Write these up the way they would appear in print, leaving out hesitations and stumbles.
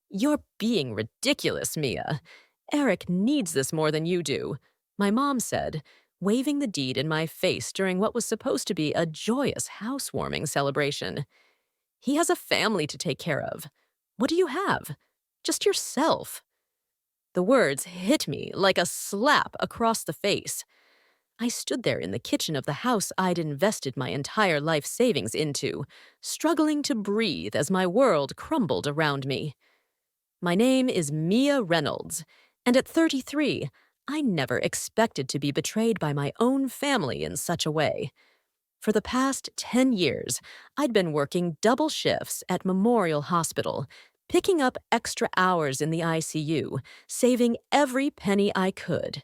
You're being ridiculous, Mia. Eric needs this more than you do, my mom said, waving the deed in my face during what was supposed to be a joyous housewarming celebration. He has a family to take care of. What do you have? Just yourself. The words hit me like a slap across the face. I stood there in the kitchen of the house I'd invested my entire life savings into, struggling to breathe as my world crumbled around me. My name is Mia Reynolds, and at 33, I never expected to be betrayed by my own family in such a way. For the past 10 years, I'd been working double shifts at Memorial Hospital, picking up extra hours in the ICU, saving every penny I could.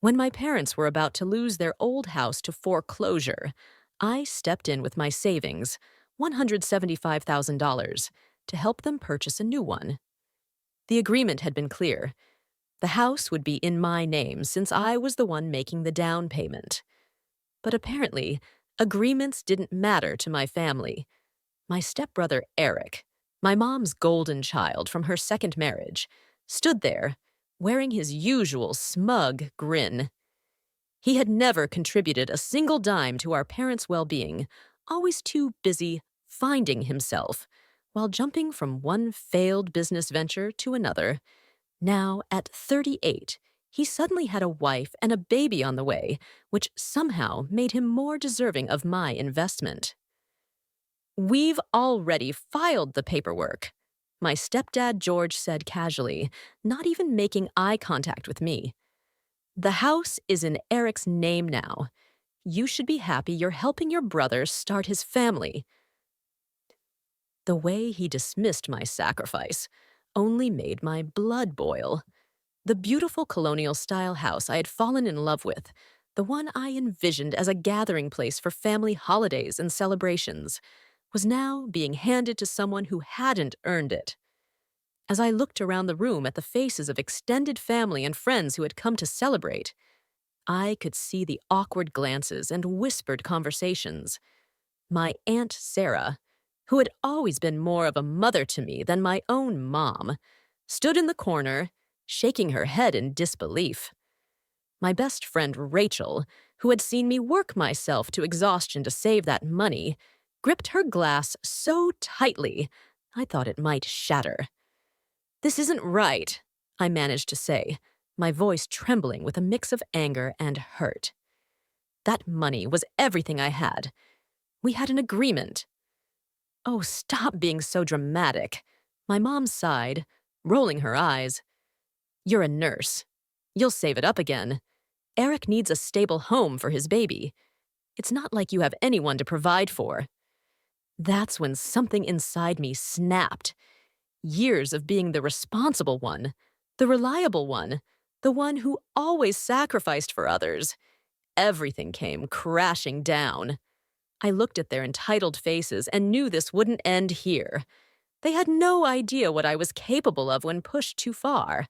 When my parents were about to lose their old house to foreclosure, I stepped in with my savings, $175,000, to help them purchase a new one. The agreement had been clear. The house would be in my name since I was the one making the down payment. But apparently, agreements didn't matter to my family. My stepbrother Eric, my mom's golden child from her second marriage, stood there, wearing his usual smug grin. He had never contributed a single dime to our parents' well-being, always too busy finding himself, while jumping from one failed business venture to another. Now, at 38, he suddenly had a wife and a baby on the way, which somehow made him more deserving of my investment. "We've already filed the paperwork," my stepdad George said casually, not even making eye contact with me. "The house is in Eric's name now. You should be happy you're helping your brother start his family." The way he dismissed my sacrifice only made my blood boil. The beautiful colonial-style house I had fallen in love with, the one I envisioned as a gathering place for family holidays and celebrations, was now being handed to someone who hadn't earned it. As I looked around the room at the faces of extended family and friends who had come to celebrate, I could see the awkward glances and whispered conversations. My Aunt Sarah, who had always been more of a mother to me than my own mom, stood in the corner, shaking her head in disbelief. My best friend Rachel, who had seen me work myself to exhaustion to save that money, gripped her glass so tightly I thought it might shatter. "This isn't right," I managed to say, my voice trembling with a mix of anger and hurt. "That money was everything I had. We had an agreement." "Oh, stop being so dramatic," my mom sighed, rolling her eyes. "You're a nurse. You'll save it up again. Eric needs a stable home for his baby. It's not like you have anyone to provide for." That's when something inside me snapped. Years of being the responsible one, the reliable one, the one who always sacrificed for others. Everything came crashing down. I looked at their entitled faces and knew this wouldn't end here. They had no idea what I was capable of when pushed too far.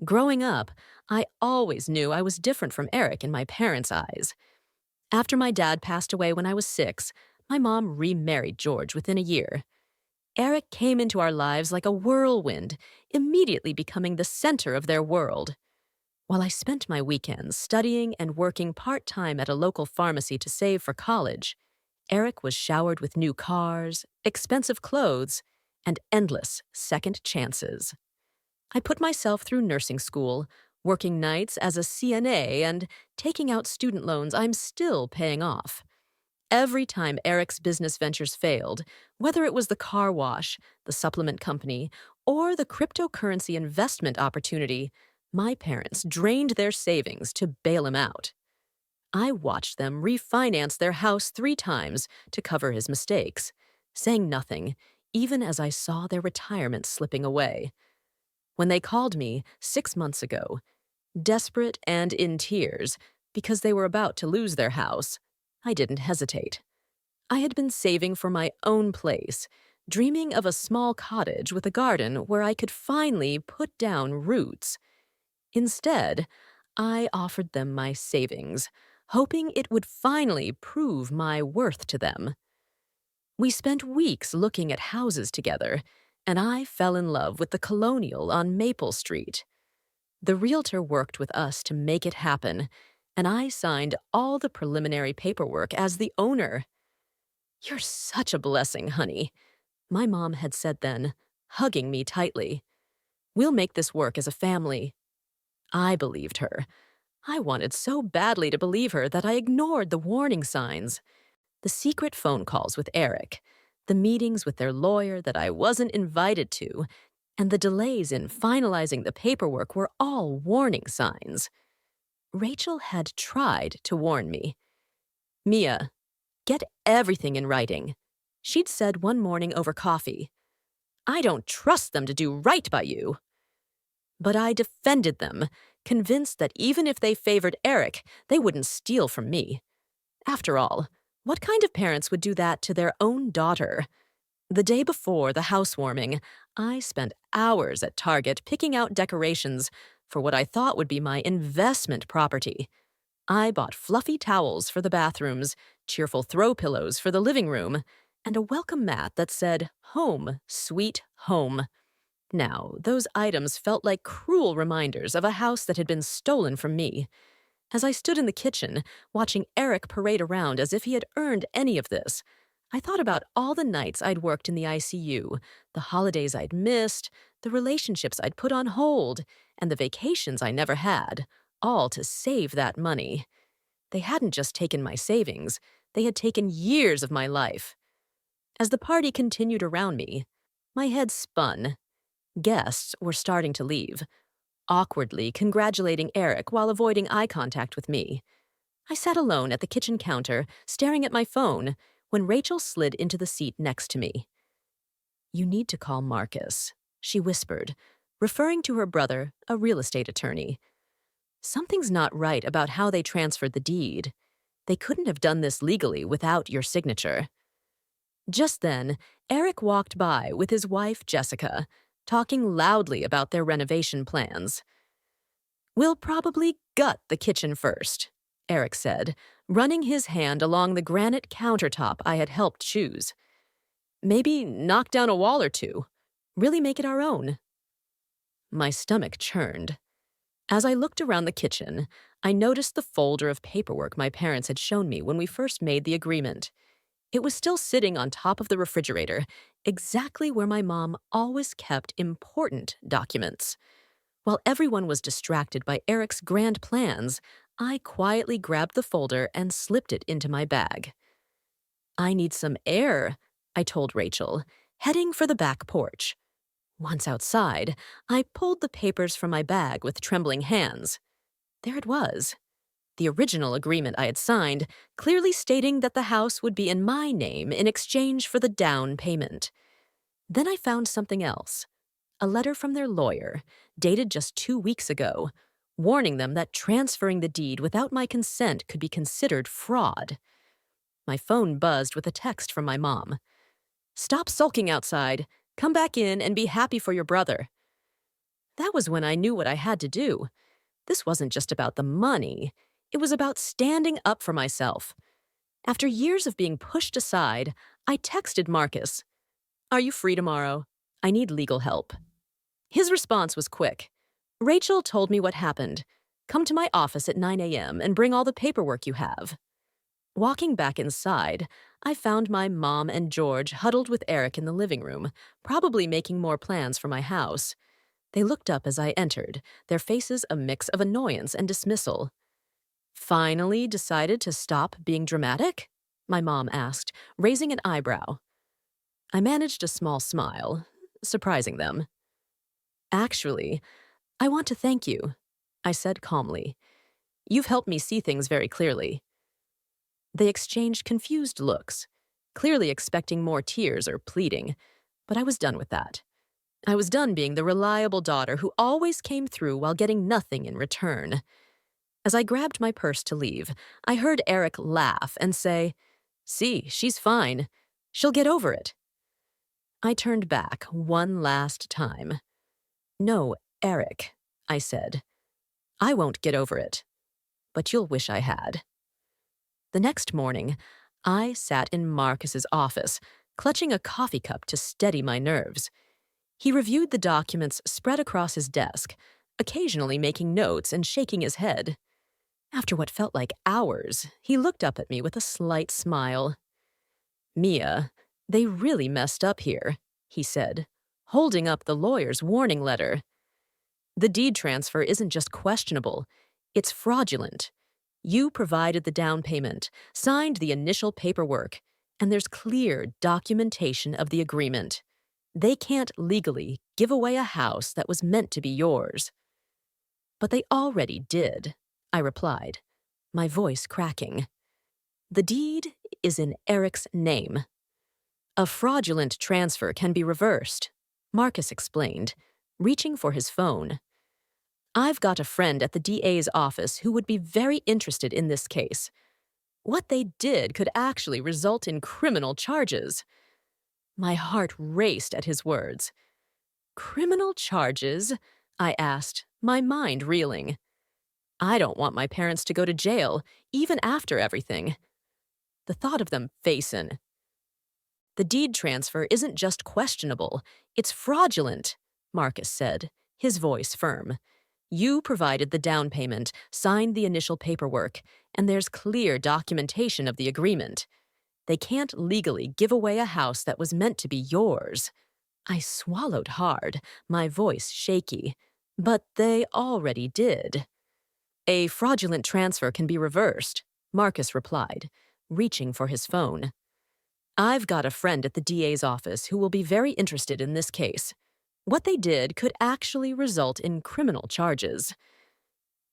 Growing up, I always knew I was different from Eric in my parents' eyes. After my dad passed away when I was 6, my mom remarried George within a year. Eric came into our lives like a whirlwind, immediately becoming the center of their world. While I spent my weekends studying and working part-time at a local pharmacy to save for college, Eric was showered with new cars, expensive clothes, and endless second chances. I put myself through nursing school, working nights as a CNA and taking out student loans I'm still paying off. Every time Eric's business ventures failed, whether it was the car wash, the supplement company, or the cryptocurrency investment opportunity, my parents drained their savings to bail him out. I watched them refinance their house 3 times to cover his mistakes, saying nothing, even as I saw their retirement slipping away. When they called me 6 months ago, desperate and in tears, because they were about to lose their house, I didn't hesitate. I had been saving for my own place, dreaming of a small cottage with a garden where I could finally put down roots. Instead, I offered them my savings, hoping it would finally prove my worth to them. We spent weeks looking at houses together, and I fell in love with the Colonial on Maple Street. The realtor worked with us to make it happen, and I signed all the preliminary paperwork as the owner. "You're such a blessing, honey," my mom had said then, hugging me tightly. "We'll make this work as a family." I believed her. I wanted so badly to believe her that I ignored the warning signs. The secret phone calls with Eric, the meetings with their lawyer that I wasn't invited to, and the delays in finalizing the paperwork were all warning signs. Rachel had tried to warn me. "Mia, get everything in writing," she'd said one morning over coffee. "I don't trust them to do right by you." But I defended them, convinced that even if they favored Eric, they wouldn't steal from me. After all, what kind of parents would do that to their own daughter? The day before the housewarming, I spent hours at Target picking out decorations for what I thought would be my investment property. I bought fluffy towels for the bathrooms, cheerful throw pillows for the living room, and a welcome mat that said, "Home, sweet home." Now, those items felt like cruel reminders of a house that had been stolen from me. As I stood in the kitchen, watching Eric parade around as if he had earned any of this, I thought about all the nights I'd worked in the ICU, the holidays I'd missed, the relationships I'd put on hold, and the vacations I never had, all to save that money. They hadn't just taken my savings, they had taken years of my life. As the party continued around me, my head spun. Guests were starting to leave, awkwardly congratulating Eric while avoiding eye contact with me. I sat alone at the kitchen counter, staring at my phone, when Rachel slid into the seat next to me. "You need to call Marcus," she whispered, referring to her brother, a real estate attorney. "Something's not right about how they transferred the deed. They couldn't have done this legally without your signature." Just then, Eric walked by with his wife, Jessica, talking loudly about their renovation plans. "We'll probably gut the kitchen first," Eric said, running his hand along the granite countertop I had helped choose. "Maybe knock down a wall or two. Really make it our own." My stomach churned. As I looked around the kitchen, I noticed the folder of paperwork my parents had shown me when we first made the agreement. It was still sitting on top of the refrigerator, exactly where my mom always kept important documents. While everyone was distracted by Eric's grand plans, I quietly grabbed the folder and slipped it into my bag. "I need some air," I told Rachel, heading for the back porch. Once outside, I pulled the papers from my bag with trembling hands. There it was. The original agreement I had signed, clearly stating that the house would be in my name in exchange for the down payment. Then I found something else. A letter from their lawyer, dated just 2 weeks ago, warning them that transferring the deed without my consent could be considered fraud. My phone buzzed with a text from my mom. "Stop sulking outside. Come back in and be happy for your brother." That was when I knew what I had to do. This wasn't just about the money. It was about standing up for myself. After years of being pushed aside, I texted Marcus, "Are you free tomorrow? I need legal help." His response was quick. "Rachel told me what happened. Come to my office at 9 a.m. and bring all the paperwork you have." Walking back inside, I found my mom and George huddled with Eric in the living room, probably making more plans for my house. They looked up as I entered, their faces a mix of annoyance and dismissal. "Finally decided to stop being dramatic?" my mom asked, raising an eyebrow. I managed a small smile, surprising them. "Actually, I want to thank you," I said calmly. "You've helped me see things very clearly." They exchanged confused looks, clearly expecting more tears or pleading, but I was done with that. I was done being the reliable daughter who always came through while getting nothing in return. As I grabbed my purse to leave, I heard Eric laugh and say, "See, she's fine. She'll get over it." I turned back one last time. "No, Eric," I said. "I won't get over it, but you'll wish I had." The next morning, I sat in Marcus's office, clutching a coffee cup to steady my nerves. He reviewed the documents spread across his desk, occasionally making notes and shaking his head. After what felt like hours, he looked up at me with a slight smile. "Mia, they really messed up here," he said, holding up the lawyer's warning letter. "The deed transfer isn't just questionable, it's fraudulent. You provided the down payment, signed the initial paperwork, and there's clear documentation of the agreement. They can't legally give away a house that was meant to be yours." "But they already did," I replied, my voice cracking. "The deed is in Eric's name." "A fraudulent transfer can be reversed," Marcus explained, reaching for his phone. "I've got a friend at the DA's office who would be very interested in this case. What they did could actually result in criminal charges." My heart raced at his words. "Criminal charges?" I asked, my mind reeling. I don't want my parents to go to jail, even after everything. The thought of them facing. "The deed transfer isn't just questionable, it's fraudulent," Marcus said, his voice firm. "You provided the down payment, signed the initial paperwork, and there's clear documentation of the agreement. They can't legally give away a house that was meant to be yours." I swallowed hard, my voice shaky. "But they already did." "A fraudulent transfer can be reversed," Marcus replied, reaching for his phone. "I've got a friend at the DA's office who will be very interested in this case. What they did could actually result in criminal charges."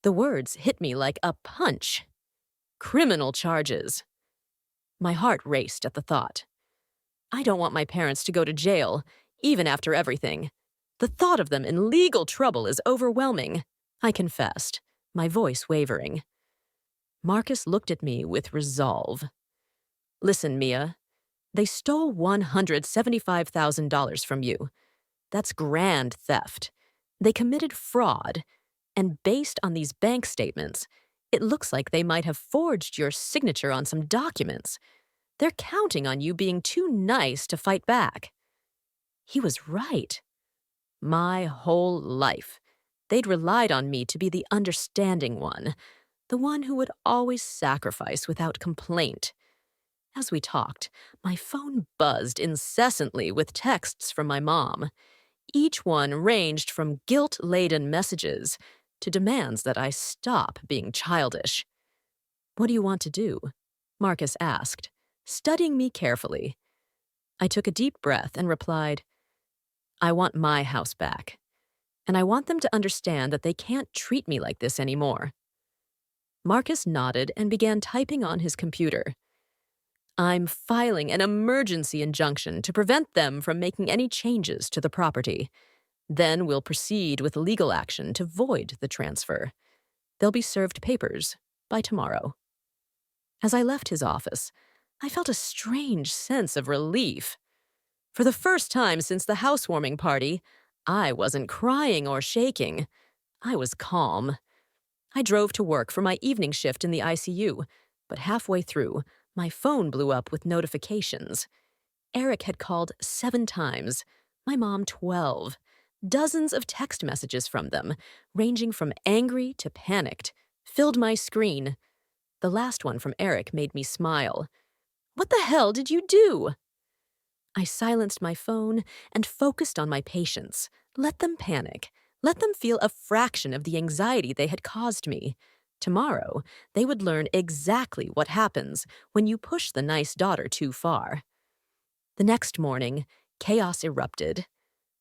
The words hit me like a punch. Criminal charges. My heart raced at the thought. I don't want my parents to go to jail, even after everything. The thought of them in legal trouble is overwhelming, I confessed, my voice wavering. Marcus looked at me with resolve. "Listen, Mia, they stole $175,000 from you. That's grand theft. They committed fraud, and based on these bank statements, it looks like they might have forged your signature on some documents. They're counting on you being too nice to fight back." He was right. My whole life, they'd relied on me to be the understanding one, the one who would always sacrifice without complaint. As we talked, my phone buzzed incessantly with texts from my mom. Each one ranged from guilt-laden messages to demands that I stop being childish. "What do you want to do?" Marcus asked, studying me carefully. I took a deep breath and replied, "I want my house back, and I want them to understand that they can't treat me like this anymore." Marcus nodded and began typing on his computer. "I'm filing an emergency injunction to prevent them from making any changes to the property. Then we'll proceed with legal action to void the transfer. They'll be served papers by tomorrow." As I left his office, I felt a strange sense of relief. For the first time since the housewarming party, I wasn't crying or shaking. I was calm. I drove to work for my evening shift in the ICU, but halfway through, my phone blew up with notifications. Eric had called 7 times, my mom 12. Dozens of text messages from them, ranging from angry to panicked, filled my screen. The last one from Eric made me smile. "What the hell did you do?" I silenced my phone and focused on my patients. Let them panic. Let them feel a fraction of the anxiety they had caused me. Tomorrow, they would learn exactly what happens when you push the nice daughter too far. The next morning, chaos erupted.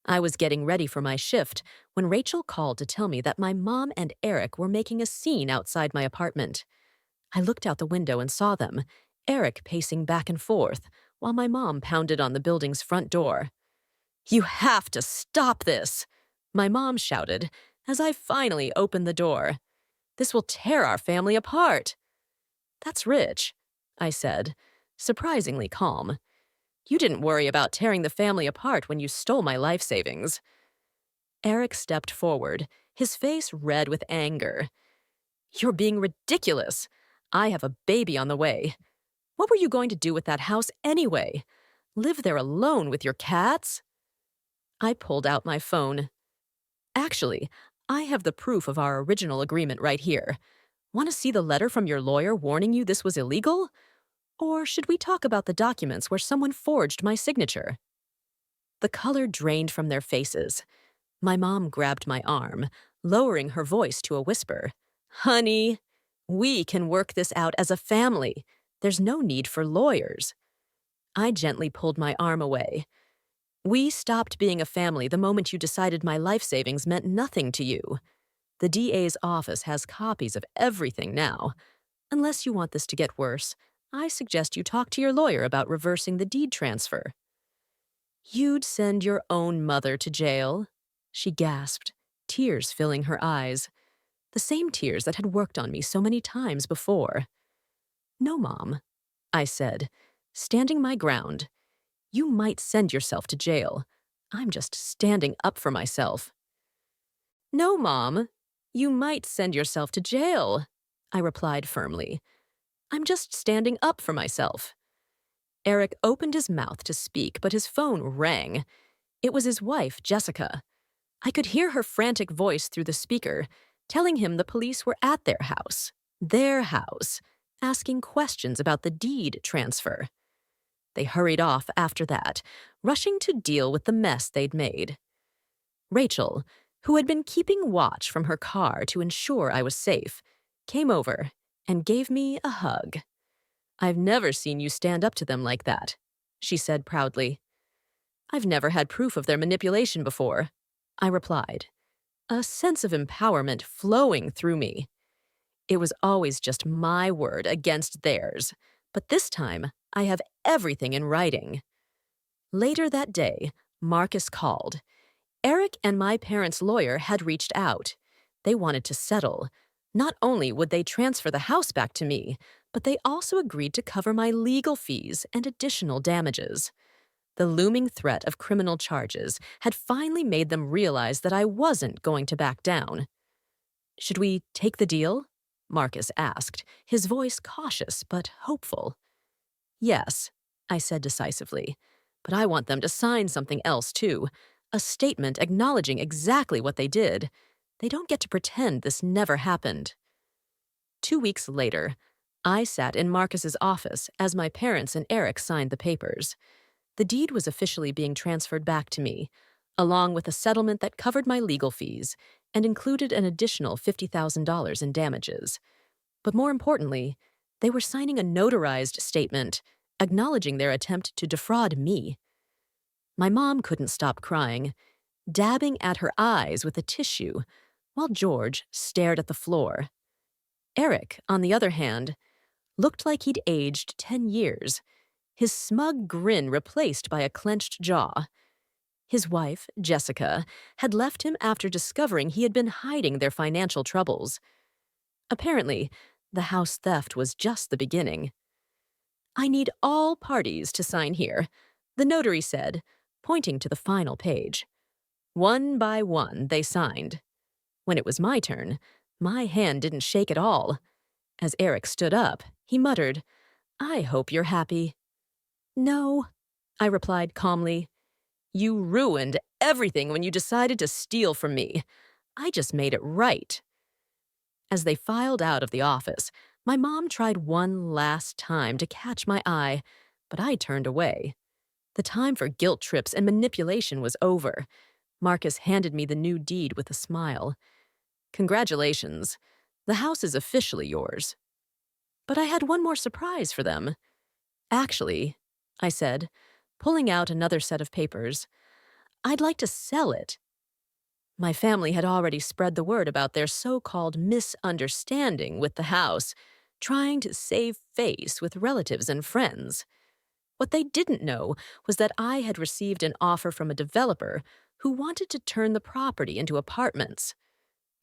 I was getting ready for my shift when Rachel called to tell me that my mom and Eric were making a scene outside my apartment. I looked out the window and saw them, Eric pacing back and forth, while my mom pounded on the building's front door. "You have to stop this!" my mom shouted as I finally opened the door. "This will tear our family apart." "That's rich," I said, surprisingly calm. "You didn't worry about tearing the family apart when you stole my life savings." Eric stepped forward, his face red with anger. "You're being ridiculous. I have a baby on the way. What were you going to do with that house anyway? Live there alone with your cats?" I pulled out my phone. Actually, I have the proof of our original agreement right here. Want to see the letter from your lawyer warning you this was illegal? Or should we talk about the documents where someone forged my signature? The color drained from their faces. My mom grabbed my arm, lowering her voice to a whisper. Honey, we can work this out as a family. There's no need for lawyers. I gently pulled my arm away. We stopped being a family the moment you decided my life savings meant nothing to you. The DA's office has copies of everything now. Unless you want this to get worse, I suggest you talk to your lawyer about reversing the deed transfer. You'd send your own mother to jail? She gasped, tears filling her eyes. The same tears that had worked on me so many times before. No, Mom, I said, standing my ground. You might send yourself to jail. I'm just standing up for myself. No, Mom, you might send yourself to jail, I replied firmly. I'm just standing up for myself. Eric opened his mouth to speak, but his phone rang. It was his wife, Jessica. I could hear her frantic voice through the speaker, telling him the police were at their house, asking questions about the deed transfer. They hurried off after that, rushing to deal with the mess they'd made. Rachel, who had been keeping watch from her car to ensure I was safe, came over and gave me a hug. I've never seen you stand up to them like that, she said proudly. I've never had proof of their manipulation before, I replied, a sense of empowerment flowing through me. It was always just my word against theirs, but this time I have everything in writing. Later that day, Marcus called. Eric and my parents' lawyer had reached out. They wanted to settle. Not only would they transfer the house back to me, but they also agreed to cover my legal fees and additional damages. The looming threat of criminal charges had finally made them realize that I wasn't going to back down. Should we take the deal? Marcus asked, his voice cautious but hopeful. Yes, I said decisively, but I want them to sign something else too, a statement acknowledging exactly what they did. They don't get to pretend this never happened. 2 weeks later, I sat in Marcus's office as my parents and Eric signed the papers. The deed was officially being transferred back to me, along with a settlement that covered my legal fees and included an additional $50,000 in damages. But more importantly, they were signing a notarized statement acknowledging their attempt to defraud me. My mom couldn't stop crying, dabbing at her eyes with a tissue, while George stared at the floor. Eric, on the other hand, looked like he'd aged 10 years, his smug grin replaced by a clenched jaw. His wife, Jessica, had left him after discovering he had been hiding their financial troubles. Apparently, the house theft was just the beginning. I need all parties to sign here, the notary said, pointing to the final page. One by one, they signed. When it was my turn, my hand didn't shake at all. As Eric stood up, he muttered, I hope you're happy. No, I replied calmly. You ruined everything when you decided to steal from me. I just made it right. As they filed out of the office, my mom tried one last time to catch my eye, but I turned away. The time for guilt trips and manipulation was over. Marcus handed me the new deed with a smile. Congratulations. The house is officially yours. But I had one more surprise for them. Actually, I said, pulling out another set of papers, I'd like to sell it. My family had already spread the word about their so-called misunderstanding with the house, trying to save face with relatives and friends. What they didn't know was that I had received an offer from a developer who wanted to turn the property into apartments.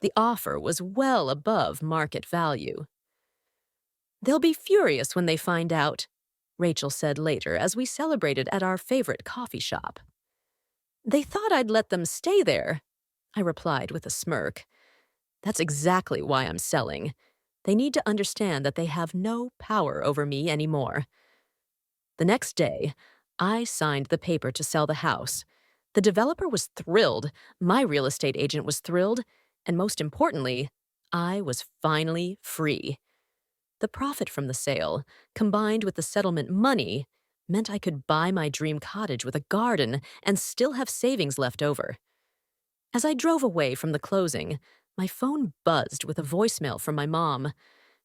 The offer was well above market value. They'll be furious when they find out, Rachel said later as we celebrated at our favorite coffee shop. They thought I'd let them stay there, I replied with a smirk. That's exactly why I'm selling. They need to understand that they have no power over me anymore. The next day, I signed the paper to sell the house. The developer was thrilled, my real estate agent was thrilled, and most importantly, I was finally free. The profit from the sale, combined with the settlement money, meant I could buy my dream cottage with a garden and still have savings left over. As I drove away from the closing, my phone buzzed with a voicemail from my mom.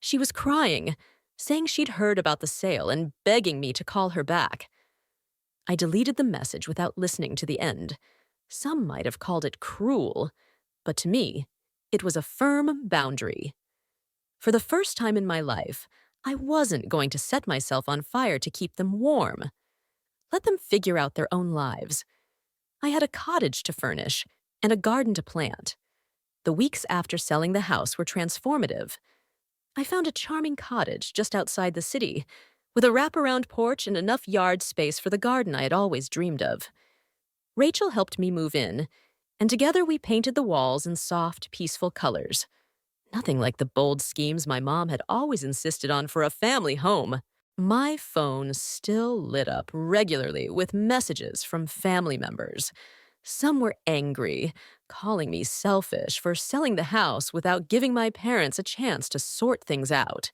She was crying, saying she'd heard about the sale and begging me to call her back. I deleted the message without listening to the end. Some might have called it cruel, but to me, it was a firm boundary. For the first time in my life, I wasn't going to set myself on fire to keep them warm. Let them figure out their own lives. I had a cottage to furnish and a garden to plant. The weeks after selling the house were transformative. I found a charming cottage just outside the city, with a wraparound porch and enough yard space for the garden I had always dreamed of. Rachel helped me move in, and together we painted the walls in soft, peaceful colors. Nothing like the bold schemes my mom had always insisted on for a family home. My phone still lit up regularly with messages from family members. Some were angry, calling me selfish for selling the house without giving my parents a chance to sort things out.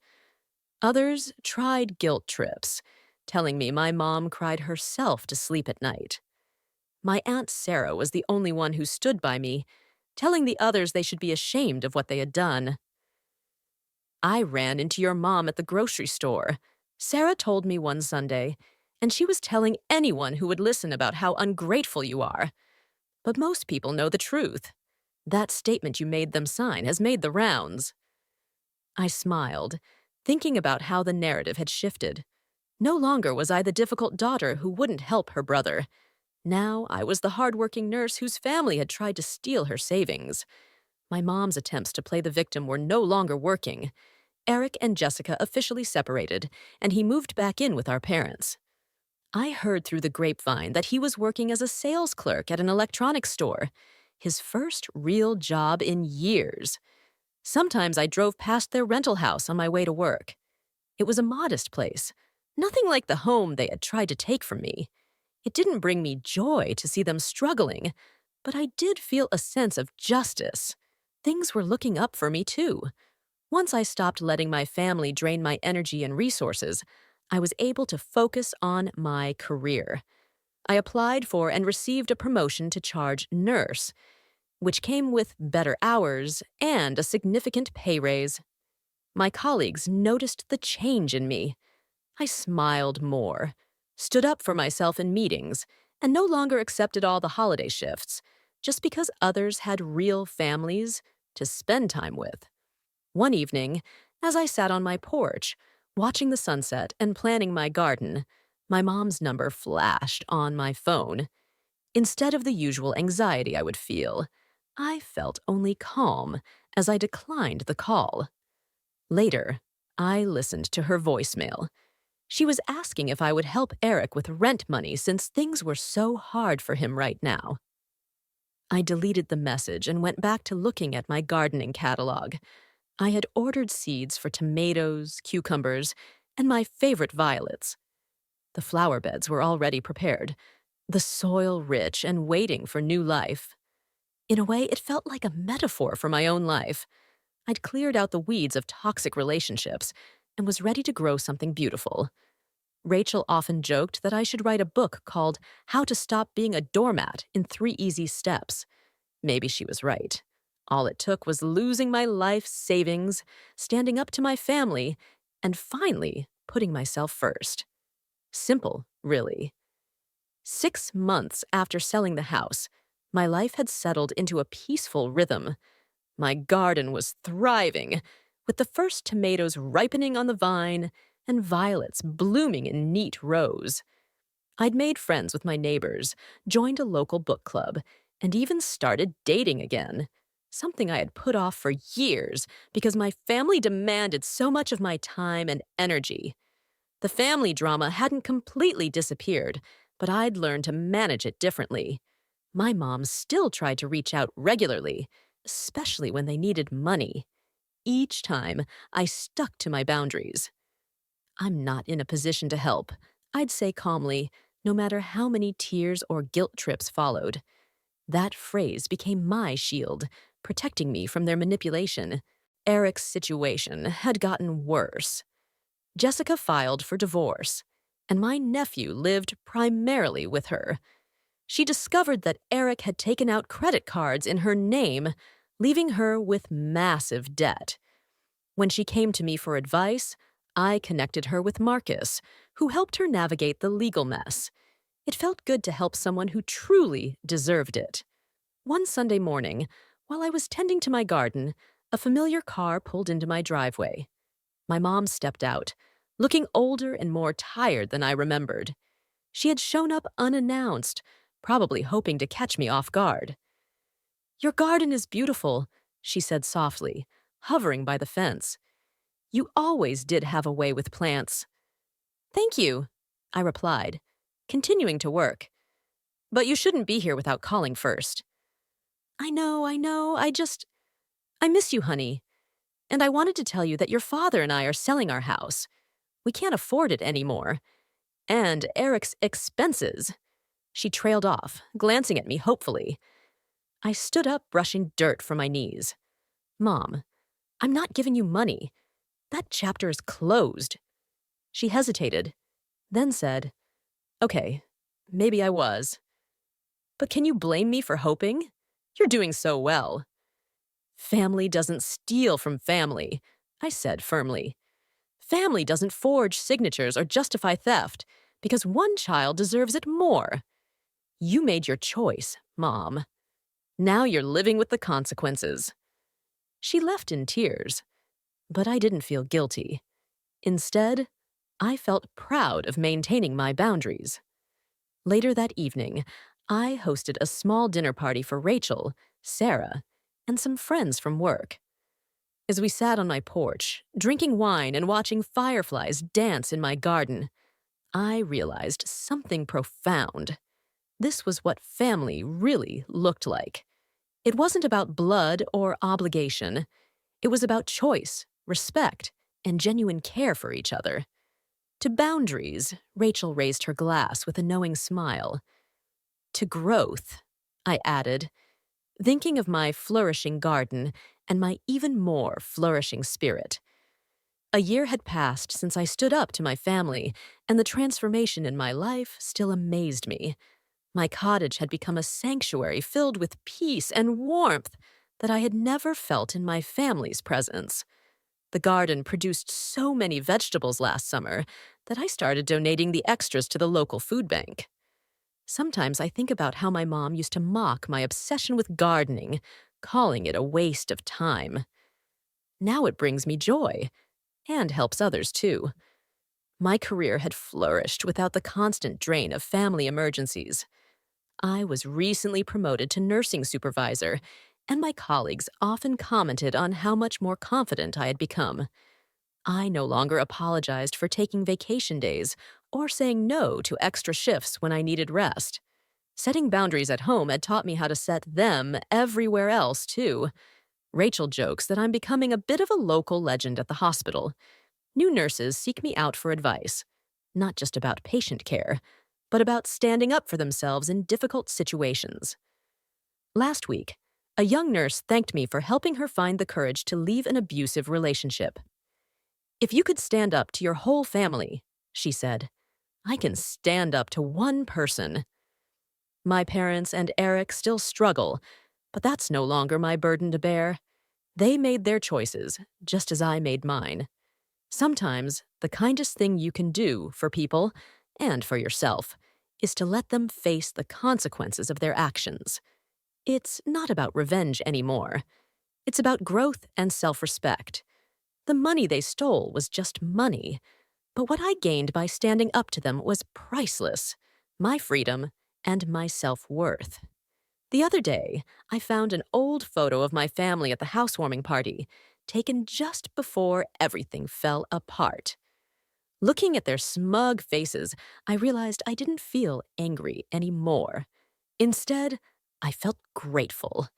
Others tried guilt trips, telling me my mom cried herself to sleep at night. My Aunt Sarah was the only one who stood by me, telling the others they should be ashamed of what they had done. I ran into your mom at the grocery store, Sarah told me one Sunday, and she was telling anyone who would listen about how ungrateful you are. But most people know the truth. That statement you made them sign has made the rounds. I smiled, thinking about how the narrative had shifted. No longer was I the difficult daughter who wouldn't help her brother. Now I was the hardworking nurse whose family had tried to steal her savings. My mom's attempts to play the victim were no longer working. Eric and Jessica officially separated, and he moved back in with our parents. I heard through the grapevine that he was working as a sales clerk at an electronics store, his first real job in years. Sometimes I drove past their rental house on my way to work. It was a modest place, nothing like the home they had tried to take from me. It didn't bring me joy to see them struggling, but I did feel a sense of justice. Things were looking up for me, too. Once I stopped letting my family drain my energy and resources, I was able to focus on my career. I applied for and received a promotion to charge nurse, which came with better hours and a significant pay raise. My colleagues noticed the change in me. I smiled more, stood up for myself in meetings, and no longer accepted all the holiday shifts, just because others had real families to spend time with. One evening, as I sat on my porch, watching the sunset and planning my garden, my mom's number flashed on my phone. Instead of the usual anxiety I would feel, I felt only calm as I declined the call. Later, I listened to her voicemail. She was asking if I would help Eric with rent money since things were so hard for him right now. I deleted the message and went back to looking at my gardening catalog. I had ordered seeds for tomatoes, cucumbers, and my favorite violets. The flower beds were already prepared, the soil rich and waiting for new life. In a way, it felt like a metaphor for my own life. I'd cleared out the weeds of toxic relationships and was ready to grow something beautiful. Rachel often joked that I should write a book called How to Stop Being a Doormat in 3 Easy Steps. Maybe she was right. All it took was losing my life savings, standing up to my family, and finally putting myself first. Simple, really. 6 months after selling the house, my life had settled into a peaceful rhythm. My garden was thriving, with the first tomatoes ripening on the vine and violets blooming in neat rows. I'd made friends with my neighbors, joined a local book club, and even started dating again, something I had put off for years because my family demanded so much of my time and energy. The family drama hadn't completely disappeared, but I'd learned to manage it differently. My mom still tried to reach out regularly, especially when they needed money. Each time, I stuck to my boundaries. I'm not in a position to help, I'd say calmly, No matter how many tears or guilt trips followed, that phrase became my shield, protecting me from their manipulation. Eric's situation had gotten worse. Jessica filed for divorce, and my nephew lived primarily with her. She discovered that Eric had taken out credit cards in her name, leaving her with massive debt. When she came to me for advice, I connected her with Marcus, who helped her navigate the legal mess. It felt good to help someone who truly deserved it. One Sunday morning, while I was tending to my garden, a familiar car pulled into my driveway. My mom stepped out, looking older and more tired than I remembered. She had shown up unannounced, probably hoping to catch me off guard. "Your garden is beautiful," she said softly, hovering by the fence. "You always did have a way with plants." "Thank you," I replied, continuing to work. "But you shouldn't be here without calling first." I know, I miss you, honey. And I wanted to tell you that your father and I are selling our house. We can't afford it anymore. And Eric's expenses." She trailed off, glancing at me hopefully. I stood up, brushing dirt from my knees. "Mom, I'm not giving you money. That chapter is closed." She hesitated, then said, "Okay, maybe I was. But can you blame me for hoping? You're doing so well." "Family doesn't steal from family," I said firmly. "Family doesn't forge signatures or justify theft because one child deserves it more. You made your choice, Mom. Now you're living with the consequences." She left in tears, but I didn't feel guilty. Instead, I felt proud of maintaining my boundaries. Later that evening, I hosted a small dinner party for Rachel, Sarah, and some friends from work. As we sat on my porch, drinking wine and watching fireflies dance in my garden, I realized something profound. This was what family really looked like. It wasn't about blood or obligation. It was about choice, respect, and genuine care for each other. To boundaries, Rachel raised her glass with a knowing smile. To growth, I added, thinking of my flourishing garden and my even more flourishing spirit. A year had passed since I stood up to my family, and the transformation in my life still amazed me. My cottage had become a sanctuary filled with peace and warmth that I had never felt in my family's presence. The garden produced so many vegetables last summer that I started donating the extras to the local food bank. Sometimes I think about how my mom used to mock my obsession with gardening, calling it a waste of time. Now it brings me joy, and helps others too. My career had flourished without the constant drain of family emergencies. I was recently promoted to nursing supervisor, and my colleagues often commented on how much more confident I had become. I no longer apologized for taking vacation days or saying no to extra shifts when I needed rest. Setting boundaries at home had taught me how to set them everywhere else, too. Rachel jokes that I'm becoming a bit of a local legend at the hospital. New nurses seek me out for advice, not just about patient care, but about standing up for themselves in difficult situations. Last week, a young nurse thanked me for helping her find the courage to leave an abusive relationship. "If you could stand up to your whole family," she said, "I can stand up to one person." My parents and Eric still struggle, but that's no longer my burden to bear. They made their choices, just as I made mine. Sometimes, the kindest thing you can do for people, and for yourself, is to let them face the consequences of their actions. It's not about revenge anymore. It's about growth and self-respect. The money they stole was just money, but what I gained by standing up to them was priceless: my freedom and my self-worth. The other day, I found an old photo of my family at the housewarming party, taken just before everything fell apart. Looking at their smug faces, I realized I didn't feel angry anymore. Instead, I felt grateful.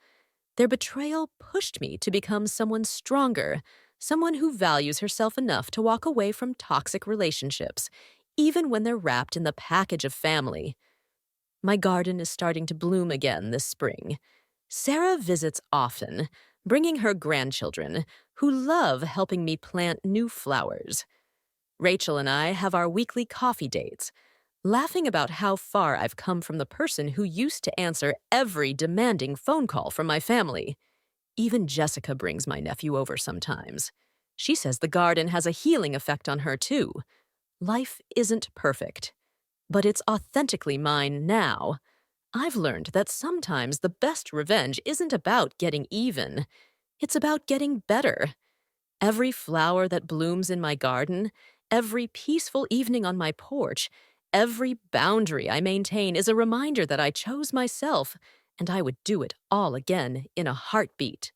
Their betrayal pushed me to become someone stronger, someone who values herself enough to walk away from toxic relationships, even when they're wrapped in the package of family. My garden is starting to bloom again this spring. Sarah visits often, bringing her grandchildren, who love helping me plant new flowers. Rachel and I have our weekly coffee dates, laughing about how far I've come from the person who used to answer every demanding phone call from my family. Even Jessica brings my nephew over sometimes. She says the garden has a healing effect on her, too. Life isn't perfect, but it's authentically mine now. I've learned that sometimes the best revenge isn't about getting even. It's about getting better. Every flower that blooms in my garden, every peaceful evening on my porch, every boundary I maintain is a reminder that I chose myself, and I would do it all again in a heartbeat.